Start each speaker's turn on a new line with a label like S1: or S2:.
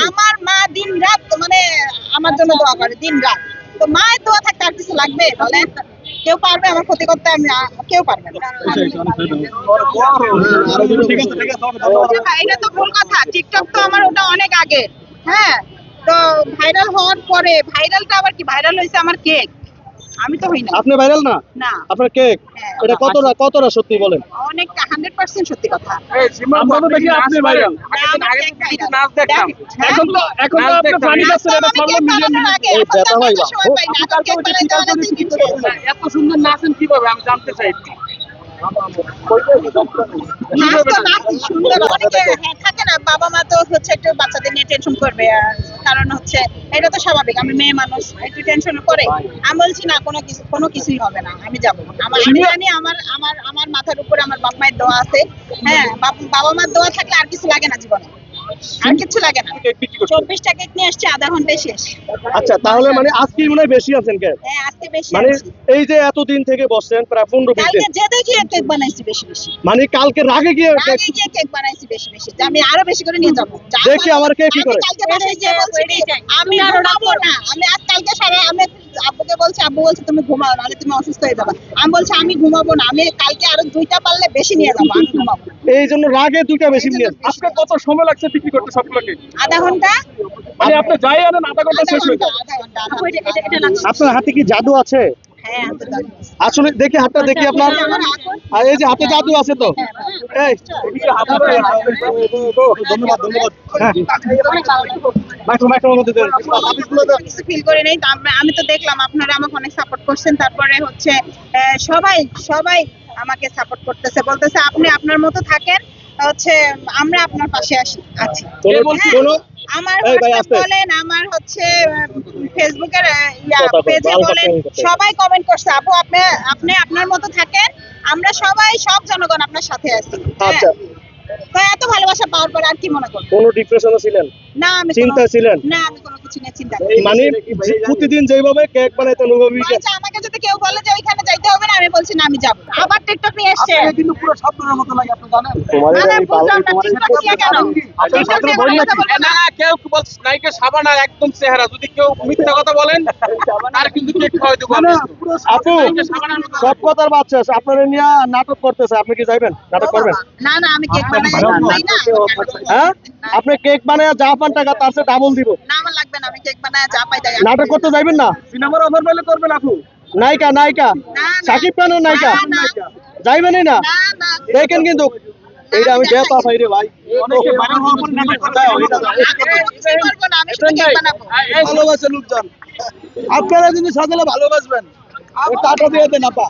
S1: আমার মা দিন রাত মানে আমার জন্য দোয়া করে দিন রাত। তো মায়ের দোয়া থাকতে আর কিছু লাগবে বলেন? কেউ পারবে আমার ক্ষতি করতে? আমি কেউ পারবে না। এটা তো ভুল কথা। টিকটক তো আমার ওটা অনেক আগে। হ্যাঁ, তো ভাইরাল হওয়ার পরে ভাইরালটা আবার কি ভাইরাল হয়েছে আমার কেক, আমি তো হই না।
S2: আপনি ভাইরাল না?
S1: না,
S2: আপনার কেক এটা কতটা সত্যি বলেন?
S1: অনেক 100% সত্যি কথা।
S2: আমরা তো দেখি আপনি ভাইরাল।
S3: নাচ দেখলাম
S2: এখন তো আপনি ফানি করছেন, এটা ছাড়লো মিলিয়ন এই বেটা ভাই বা
S3: এত সুন্দর নাচেন কিভাবে আমি জানতে চাই।
S1: থাকে না, বাবা মা তো হচ্ছে একটু বাচ্চাদের নিয়ে টেনশন করবে, কারণ হচ্ছে এটা তো স্বাভাবিক, আমি মেয়ে মানুষ একটু টেনশন করে। আমি বলছি না, কোনো কিছুই হবে না, আমি যাবো। আমি জানি আমার মাথার উপরে আমার বাবা মায়ের দোয়া আছে। হ্যাঁ, বাবা মার দোয়া থাকলে আর কিছু লাগে না জীবনে, আর কিছু লাগে না। 24টা কেক নিয়ে আসছে, আধা ঘন্টায় শেষ।
S2: আচ্ছা, তাহলে মানে আজকে মনে হয় বেশি আছেন কেক?
S1: হ্যাঁ, আজকে বেশি।
S2: মানে এই যে এতদিন থেকে বসছেন প্রায় 15-20 দিন,
S1: কালকে যে দেখি কেক বানাইছি বেশি।
S2: মানে কালকে রাগে গিয়ে
S1: কেক বানাইছি বেশি। আমি আরো বেশি করে নিয়ে যাবো।
S2: দেখি আমার কেক কি করে।
S1: কালকে বাসায় যে বলছি আমি ঘুমাবো না, আমি আজ কালকে সারা আমি আব্বুকে বলছি, আব্বু বলছে তুমি ঘুমাও, নাহলে তুমি অসুস্থ হয়ে যাবে। আমি বলছি আমি ঘুমাবো না, আমি কালকে আরো 2টা পারলে বেশি নিয়ে যাবো, আমি ঘুমাবো।
S2: এই জন্য রাগে 2টা বেশি নিয়ে। আজকে কত সময় লাগছে বিক্রি করতে সবগুলোকে?
S1: আধা ঘন্টা।
S2: মানে আপনি যাই আনেন আধা ঘন্টা শেষ হয়ে যায়। আপনার হাতে কি জাদু আছে?
S1: হ্যাঁ,
S2: আসলে দেখি হাতটা দেখি আপনার। আর এই যে হাতে জাদু আছে তো। এই ধন্যবাদ। হ্যাঁ,
S1: কিছু ফিল করি নাই। আমি তো দেখলাম আপনারা আমাকে অনেক সাপোর্ট করছেন। তারপরে হচ্ছে সবাই আমাকে সাপোর্ট করতেছে, বলতেছে আপনি আপনার মতো থাকেন, হচ্ছে আমরা আপনার পাশে আছি। আমার বলেন, আমার হচ্ছে ফেসবুকের পেজে বলেন, সবাই কমেন্ট করছে আপু আপনি আপনার মতো থাকেন, আমরা সবাই সব জনগণ আপনার সাথে আছি।
S2: আচ্ছা,
S1: তো এত ভালোবাসা পাওয়ার পর আর কি মনে করব?
S2: কোন ডিপ্রেশনে ছিলেন?
S1: না, আমি
S2: চিন্তা ছিলেন?
S1: না, আমি কোনো কিছু নিয়ে চিন্তা করি।
S2: মানে প্রতিদিন যেভাবে কেক বানাইতে অনুভবী।
S1: আচ্ছা, আমাকে যদি কেউ বলে যে ওইখানে যাইতে হবে না, আমি বলছি না, আমি যাব। আবার টিকটক নিয়ে আসছে।
S3: আপনাকে কিন্তু পুরো স্বপ্নের মতো লাগে, আপনি জানেন? না কেউ বলছে নায়িকা সাবানা একদম চেহারা, যদি কেউ মিথ্যা কথা বলেন তার কিন্তু কেক খাওয়াই দেবো।
S2: আপু সব কথার বাচ্চা আপনারা নিয়ে নাটক করতেছে, আপনি কি যাইবেন? নাটক করবেন?
S1: না, আমি কেক বানাই না।
S2: হ্যাঁ, আপনি কেক বানায় যা পান টাকা তার চেয়ে ডাবল দিব।
S1: না, আমার লাগবে না, আমি কেক বানায় যা পাই তাই।
S2: নাটক করতে যাইবেন না?
S3: সিনেমার অফার পেলে করবেন আপু?
S2: নায়িকা সাকিব খানের নায়িকা যাইবেনই না? দেখেন কিন্তু এইটা আমি বেতা পাই রে ভাই। ভালোবাসে লোকজন, আপনারা কিন্তু সাজালে ভালোবাসবেন। টাটা দিয়ে দেন আপা।